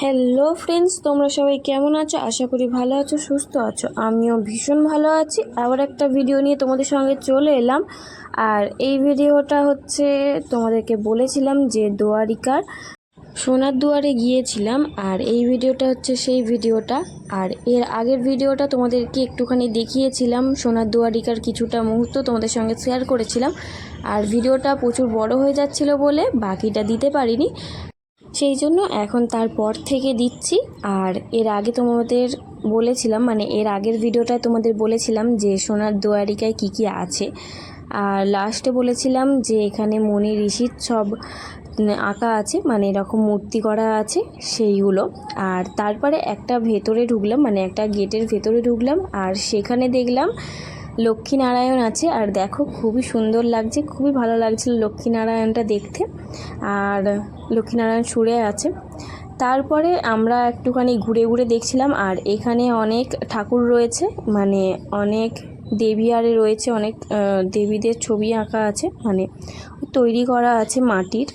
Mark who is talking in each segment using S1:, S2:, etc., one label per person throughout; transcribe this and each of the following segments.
S1: Hello friends, তোমরা সবাই কেমন আছো? আশা করি ভালো আছো, সুস্থ আছো। আমিও ভীষণ ভালো আছি। আবার একটা ভিডিও নিয়ে তোমাদের সঙ্গে চলে এলাম। আর এই ভিডিওটা হচ্ছে, তোমাদেরকে বলেছিলাম যে দুয়ারিকার সোনার দুয়ারে গিয়েছিলাম, আর এই ভিডিওটা হচ্ছে সেই ভিডিওটা। আর এর আগের ভিডিওটা তোমাদেরকে একটুখানি দেখিয়েছিলাম, সোনার দুয়ারিকার কিছুটা মুহূর্ত তোমাদের সঙ্গে শেয়ার করেছিলাম। আর ভিডিওটা প্রচুর বড় হয়ে যাচ্ছিল বলে বাকিটা দিতে পারিনি, সেই জন্য এখন তারপর থেকে দিচ্ছি। আর এর আগে তোমাদের বলেছিলাম, মানে এর আগের ভিডিওটায় তোমাদের বলেছিলাম যে সোনার দুয়ারিকায় কি কি আছে। আর লাস্টে বলেছিলাম যে এখানে মণি ঋষির সব আঁকা আছে, মানে এরকম মূর্তি করা আছে সেইগুলো। আর তারপরে একটা ভেতরে ঢুকলাম, মানে একটা গেটের ভেতরে ঢুকলাম, আর সেখানে দেখলাম লক্ষ্মীনারায়ণ আছে। আর দেখো খুবই সুন্দর লাগছে, খুবই ভালো লাগছিল লক্ষ্মীনারায়ণটা দেখতে। আর লক্ষ্মীনারায়ণ শুয়ে আছে। তারপরে আমরা একটুখানি ঘুরে ঘুরে দেখছিলাম। আর এখানে অনেক ঠাকুর রয়েছে, মানে অনেক দেবী আরে রয়েছে, অনেক দেবীদের ছবি আঁকা আছে, মানে তৈরি করা আছে মাটির।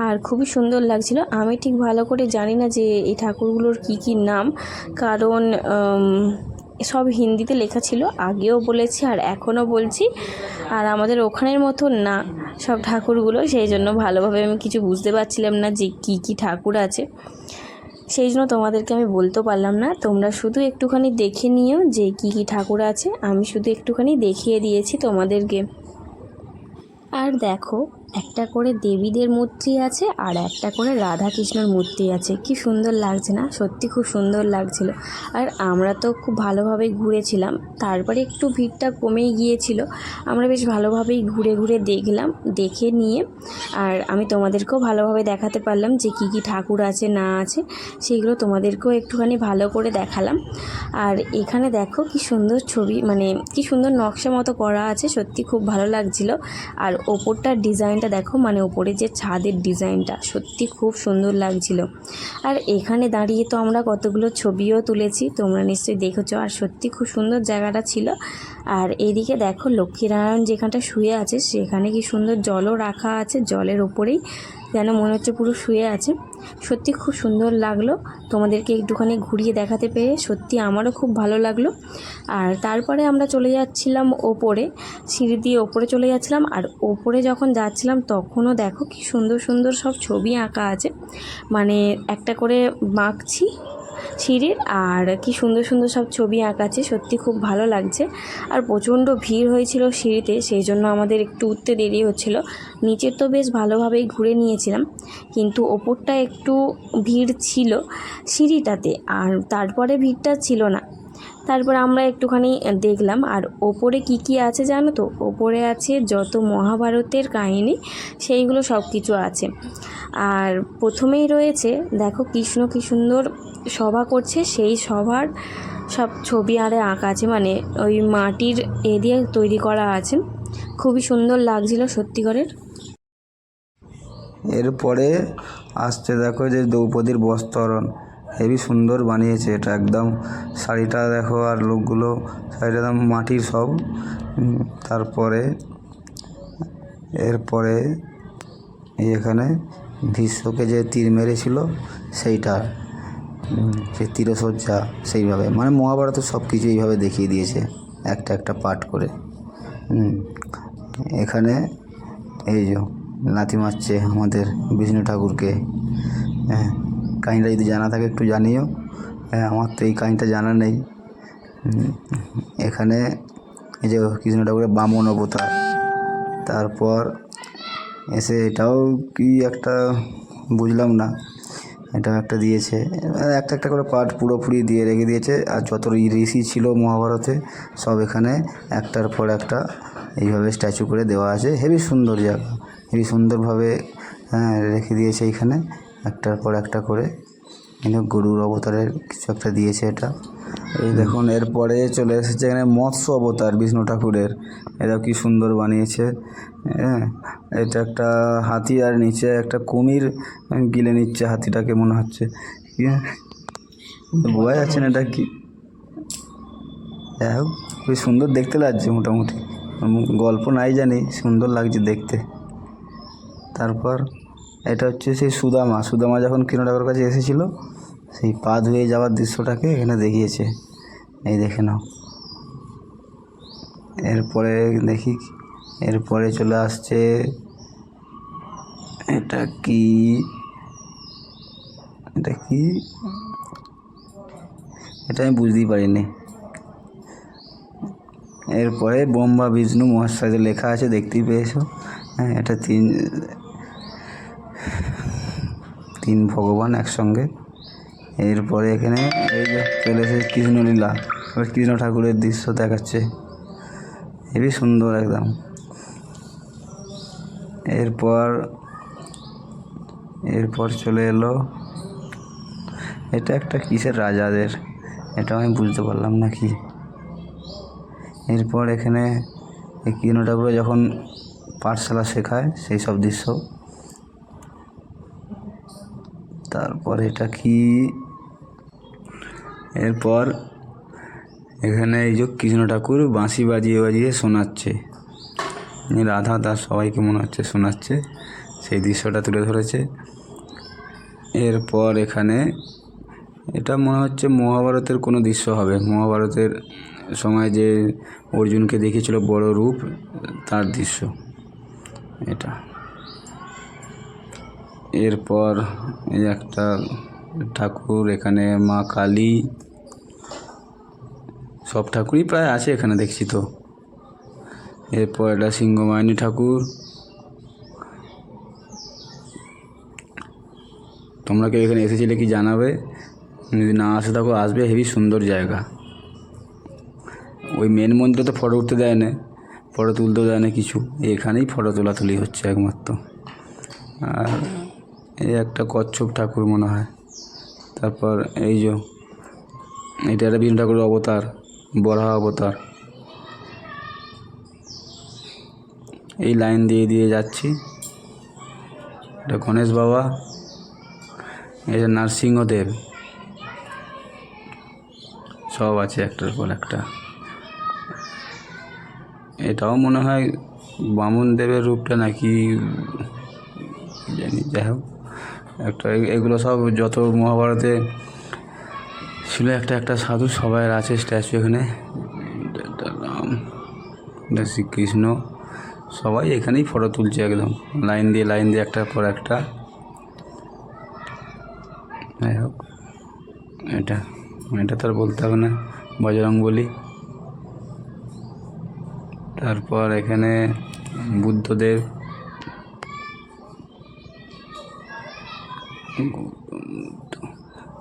S1: আর খুবই সুন্দর লাগছিল। আমি ঠিক ভালো করে জানি না যে এই ঠাকুরগুলোর কি কি নাম, কারণ সব হিন্দিতে লেখা ছিল, আগেও বলেছি আর এখনও বলছি। আর আমাদের ওখানের মতো না সব ঠাকুরগুলো, সেই জন্য ভালোভাবে আমি কিছু বুঝতে পারছিলাম না যে কি কি ঠাকুর আছে, সেই জন্য তোমাদেরকে আমি বলতেও পারলাম না। তোমরা শুধু একটুখানি দেখে নিও যে কি কি ঠাকুর আছে, আমি শুধু একটুখানি দেখিয়ে দিয়েছি তোমাদেরকে। আর দেখো, একটা করে দেবীদের মূর্তি আছে আর একটা করে রাধা কৃষ্ণর মূর্তি আছে। কি সুন্দর লাগছে না? সত্যি খুব সুন্দর লাগছিল। আর আমরা তো খুব ভালোভাবেই ঘুরেছিলাম, তারপরে একটু ভিড়টা কমেই গিয়েছিল। আমরা বেশ ভালোভাবেই ঘুরে ঘুরে দেখলাম, দেখে নিয়ে আর আমি তোমাদেরকেও ভালোভাবে দেখাতে পারলাম যে কি কি ঠাকুর আছে না আছে, সেগুলো তোমাদেরকেও একটুখানি ভালো করে দেখালাম। আর এখানে দেখো কি সুন্দর ছবি, মানে কি সুন্দর নকশা মতো করা আছে, সত্যি খুব ভালো লাগছিল। আর ওপরটার ডিজাইনটা দেখো, মানে ওপরে যে ছাদের ডিজাইনটা সত্যি খুব সুন্দর লাগছিল। আর এখানে দাঁড়িয়ে তো আমরা কতগুলো ছবিও তুলেছি, তোমরা নিশ্চয়ই দেখেছো। আর সত্যি খুব সুন্দর জায়গাটা ছিল। আর এইদিকে দেখো লক্ষ্মীনারায়ণ যেখানটা শুয়ে আছে, সেখানে কি সুন্দর জলও রাখা আছে, জলের ওপরেই যেন মনে হচ্ছে পুরো শুয়ে আছে। সত্যি খুব সুন্দর লাগলো, তোমাদেরকে একটুখানি ঘুরিয়ে দেখাতে পেরে সত্যি আমারও খুব ভালো লাগলো। আর তারপরে আমরা চলে যাচ্ছিলাম ওপরে, সিঁড়ি দিয়ে ওপরে চলে যাচ্ছিলাম। আর ওপরে যখন যাচ্ছিলাম তখনও দেখো কি সুন্দর সুন্দর সব ছবি আঁকা আছে, মানে একটা করে বাঁকছি সিঁড়ির, আর কি সুন্দর সুন্দর সব ছবি আঁকা আছে, সত্যি খুব ভালো লাগছে। আর প্রচণ্ড ভিড় হয়েছিল সিঁড়িতে, সেই জন্য আমাদের একটু উঠতে দেরি হচ্ছিল। নিচের তো বেশ ভালোভাবেই ঘুরে নিয়েছিলাম, কিন্তু ওপরটা একটু ভিড় ছিল সিঁড়িটাতে, আর তারপরে ভিড়টা ছিল না। তারপর আমরা একটুখানি দেখলাম। আর ওপরে কি কি আছে জানো তো? ওপরে আছে যত মহাভারতের কাহিনী, সেইগুলো সব কিছু আছে। আর প্রথমেই রয়েছে দেখো কৃষ্ণ কি সুন্দর সভা করছে, সেই সভার সব ছবি আরে আঁকা আছে, মানে ওই মাটির দিয়ে তৈরি করা আছে। খুবই সুন্দর লাগছিল সত্যিকারের।
S2: এরপরে আসছে দেখো যে দ্রৌপদীর বস্ত্রহরণ, হেবি সুন্দর বানিয়েছে এটা একদম। শাড়িটা দেখো, আর লোকগুলো শাড়িটা একদম মাটির সব। তারপরে এরপরে এখানে ভীষ্মকে যে তীর মেরেছিল সেইটা, সে তীরসজ্জা সেইভাবে, মানে মহাভারতের সব কিছু এইভাবে দেখিয়ে দিয়েছে একটা একটা পাঠ করে। এখানে এই যে লাথি মারছে আমাদের বিষ্ণু ঠাকুরকে। হ্যাঁ, কাহিনিটা যদি জানা থাকে একটু জানিও। হ্যাঁ, আমার তো এই কাহিনিটা জানা নেই। এখানে এই যে কৃষ্ণ ঠাকুরের বামন অবতার। তারপর এসে এটাও কি একটা বুঝলাম না, এটা একটা দিয়েছে, একটা একটা করে পার্ট পুরোপুরি দিয়ে রেখে দিয়েছে। আর যত ঋষি ছিল মহাভারতে সব এখানে একটার পর একটা এইভাবে স্ট্যাচু করে দেওয়া আছে। হেবি সুন্দর জায়গা, হেবি সুন্দরভাবে রেখে দিয়েছে এইখানে একটার পর একটা করে। গরুর অবতারের কিছু একটা দিয়েছে এটা। এই দেখুন, এরপরে চলে এসেছে এখানে মৎস্য অবতার বিষ্ণু ঠাকুরের। এটাও কি সুন্দর বানিয়েছে। হ্যাঁ, এটা একটা হাতি, আর নিচে একটা কুমির গিলে নিচ্ছে হাতিটাকে মনে হচ্ছে। বোঝা যাচ্ছে না এটা কি। যাই হোক, খুবই সুন্দর দেখতে লাগছে মোটামুটি, গল্প নাই জানি, সুন্দর লাগছে দেখতে। তারপর এটা হচ্ছে সেই সুদামা যখন কৃষ্ণ ঠাকুরের কাছে এসেছিলো, সেই পা ধুয়ে যাওয়ার দৃশ্যটাকে এখানে দেখিয়েছে। এই দেখে নাও। এরপরে দেখি, এরপরে চলে আসছে এটা কি, এটা কি, এটা আমি বুঝতেই পারিনি। এরপরে ব্রহ্মা বিষ্ণু মহাশ্বাসে লেখা আছে, দেখতেই পেয়েছো। হ্যাঁ, এটা তিন ভগবান একসঙ্গে। এরপরে এখানে এই যে চলে এসেছে কৃষ্ণলীলা, কৃষ্ণ ঠাকুরের দৃশ্য দেখাচ্ছে, হেবি সুন্দর একদম। এরপর চলে এলো, এটা একটা কিসের রাজাদের, এটাও আমি বুঝতে পারলাম না কি। এরপর এখানে এই কৃষ্ণ ঠাকুর যখন পাঠশালা শেখায় সেই সব দৃশ্য। তারপর এটা কি, এরপর এখানে এই যে কৃষ্ণ ঠাকুর বাঁশি বাজিয়ে বাজিয়ে শোনাচ্ছে, রাধা তার সবাইকে মনে হচ্ছে শোনাচ্ছে, সেই দৃশ্যটা তুলে ধরেছে। এরপর এখানে এটা মনে হচ্ছে মহাভারতের কোনো দৃশ্য হবে, মহাভারতের সময় যে অর্জুনকে দেখিয়েছিল বড় রূপ, তার দৃশ্য এটা। এরপর এই একটা ঠাকুর, এখানে মা কালী, সব ঠাকুরই প্রায় আছে এখানে দেখছি তো। এরপর এটা সিংহবাহিনী ঠাকুর। তোমরা কেউ এখানে এসেছিলে কি জানাবে, যদি না আসে থাকো আসবে, হেবি সুন্দর জায়গা। ওই মেন মন্দিরে তো ফটো উঠতে দেয় না, ফটো তুলতেও দেয় না কিছু, এখানেই ফটো তোলাতুলি হচ্ছে একমাত্র। আর এই একটা কচ্ছপ ঠাকুর মনে হয়। তারপর এই যে এটা একটা বিষ্ণু ঠাকুরের অবতার, বরাহ অবতার। এই লাইন দিয়ে দিয়ে যাচ্ছি, এটা গণেশ বাবা, এটা নরসিংহদেব, সব আছে একটার পর একটা। এটাও মনে হয় বামন দেবের রূপটা নাকি জানি, যাই হোক একটা। এগুলো সব যত মহাভারতে ছিল একটা একটা সাধু সবাই আছে স্ট্যাচু এখানে। এটা রাম, এটা শ্রীকৃষ্ণ, সবাই এখানেই ফটো তুলছে একদম লাইন দিয়ে একটার পর একটা। যাই হোক, এটা তো আর বলতে হবে না, বজরংবলী। তারপর এখানে বুদ্ধদেব,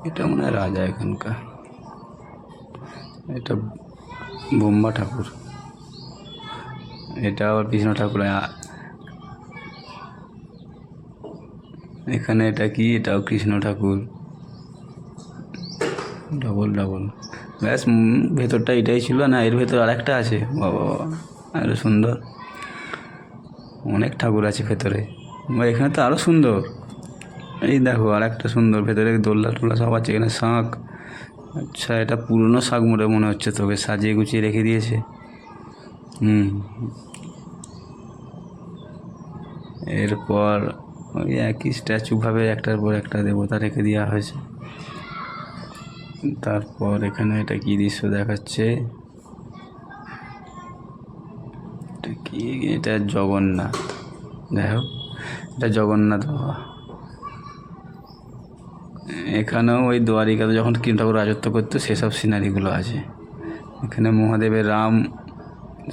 S2: এটা মনে হয় রাজা এখানকার। এটা ব্রহ্মা ঠাকুর, এটা আবার কৃষ্ণ ঠাকুর। এখানে এটা কি, এটাও কৃষ্ণ ঠাকুর, ডবল। ব্যাস, ভেতরটা এটাই ছিল না, এর ভেতর আরেকটা আছে, বাবা আরো সুন্দর, অনেক ঠাকুর আছে ভেতরে। এখানে তো আরও সুন্দর, এই দেখো আর একটা সুন্দর, ভেতরে দোলনা টোলা সব আছে। এখানে শাঁখ, আচ্ছা এটা পুরনো শাঁখ মনে হচ্ছে, তোকে সাজিয়ে গুছিয়ে রেখে দিয়েছে। এরপর ওই একই স্ট্যাচুভাবে একটার পর একটা দেবতা রেখে দেওয়া হয়েছে। তারপর এখানে এটা কি দৃশ্য দেখাচ্ছে, এটা কি, এটা জগন্নাথ, যাই হোক এটা জগন্নাথ বাবা। এখানেও ওই দ্বারিকাতে যখন কৃষ্ণ ঠাকুর রাজত্ব করতো সেসব সিনারিগুলো আছে। এখানে মহাদেবের রাম,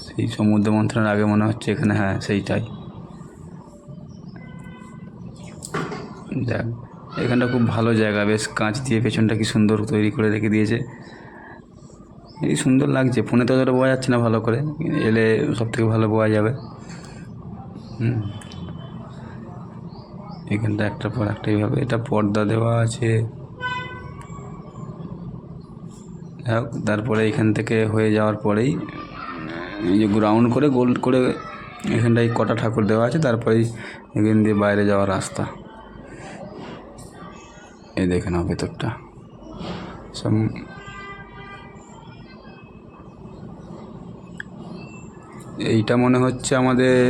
S2: সেই সমুদ্র মন্থনের আগে মনে হচ্ছে এখানে, হ্যাঁ সেইটাই। যাক, এখানটা খুব ভালো জায়গা, বেশ কাঁচ দিয়ে পেছনটা কি সুন্দর তৈরি করে রেখে দিয়েছে, এই সুন্দর লাগছে। ফোনে তো অতটা বোঝা যাচ্ছে না ভালো করে, এলে সব থেকে ভালো বোঝা যাবে। এখানটা একটার পর একটা এইভাবে, এটা পর্দা দেওয়া আছে। তারপরে এখান থেকে হয়ে যাওয়ার পরেই এই যে গ্রাউন্ড করে গোল করে এখানটায় কটা ঠাকুর দেওয়া আছে, তারপরেই এখান দিয়ে বাইরে যাওয়ার রাস্তা। এই দেখে নাও ভেতরটা সব। এইটা মনে হচ্ছে আমাদের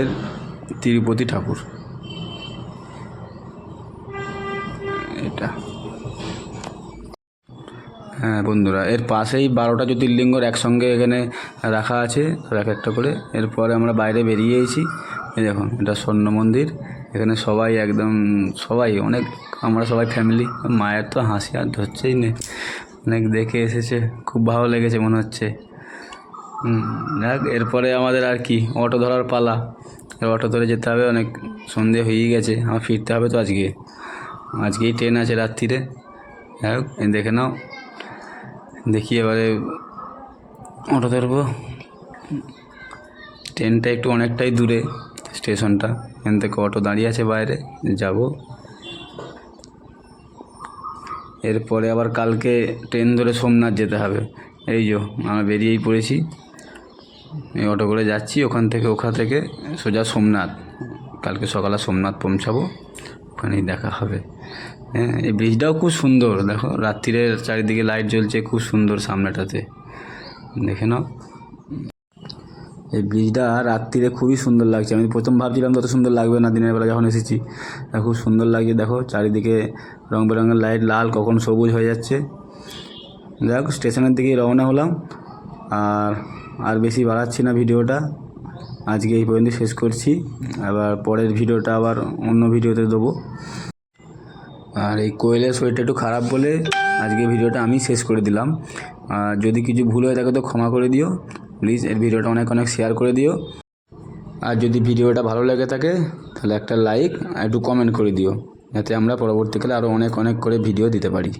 S2: তিরুপতি ঠাকুর, এটা। হ্যাঁ বন্ধুরা, এর পাশেই 12টা জ্যোতির্লিঙ্গর একসঙ্গে এখানে রাখা আছে, এক একটা করে। এরপরে আমরা বাইরে বেরিয়েছি। এই দেখুন, এটা স্বর্ণ মন্দির। এখানে সবাই একদম সবাই অনেক, আমরা সবাই ফ্যামিলি। মায়ের তো হাসি আর ধরছেই না, অনেক দেখে এসেছে, খুব ভালো লেগেছে মনে হচ্ছে। যাক, এরপরে আমাদের আর কি অটো ধরার পালা। অটো ধরে যেতে হবে, অনেক সন্ধে হয়েই গেছে, আমার ফিরতে হবে তো আজকেই ট্রেন আছে রাত্রিরে। যাই হোক, দেখে নাও, দেখি এবারে অটো ধরবো। ট্রেনটা একটু অনেকটাই দূরে স্টেশনটা, এখান থেকে অটো দাঁড়িয়ে আছে বাইরে, যাব। এরপরে আবার কালকে ট্রেন ধরে সোমনাথ যেতে হবে। এই যে আমরা বেরিয়েই পড়েছি, এই অটো করে যাচ্ছি, ওখান থেকে সোজা সোমনাথ। কালকে সকালে সোমনাথ পৌঁছাবো, ওখানেই দেখা হবে। হ্যাঁ, এই ব্রিজটাও খুব সুন্দর, দেখো রাত্রিরে চারিদিকে লাইট জ্বলছে, খুব সুন্দর সামনেটাতে, দেখে নাও। এই ব্রিজটা রাত্রিরে খুবই সুন্দর লাগছে। আমি প্রথম ভাবছিলাম তত সুন্দর লাগবে না, দিনের বেলা যখন এসেছি খুব সুন্দর লাগছে। দেখো চারিদিকে রং বেরঙের লাইট, লাল কখন সবুজ হয়ে যাচ্ছে। যাই হোক, স্টেশনের দিকেই রওনা হলাম। আর বেশি বাড়াচ্ছি না ভিডিওটা, আজকে এই পর্যন্ত শেষ করছি। আবার পরের ভিডিওটা আবার অন্য ভিডিওতে দেবো। আর এই কোয়েলের শরীরটা একটু খারাপ বলে আজকে ভিডিওটা আমি শেষ করে দিলাম। আর যদি কিছু ভুল হয়ে থাকে তো ক্ষমা করে দিও প্লিজ। এর ভিডিওটা অনেক শেয়ার করে দিও। আর যদি ভিডিওটা ভালো লেগে থাকে তাহলে একটা লাইক আর একটু কমেন্ট করে দিও, যাতে আমরা পরবর্তীকালে আরও অনেক করে ভিডিও দিতে পারি।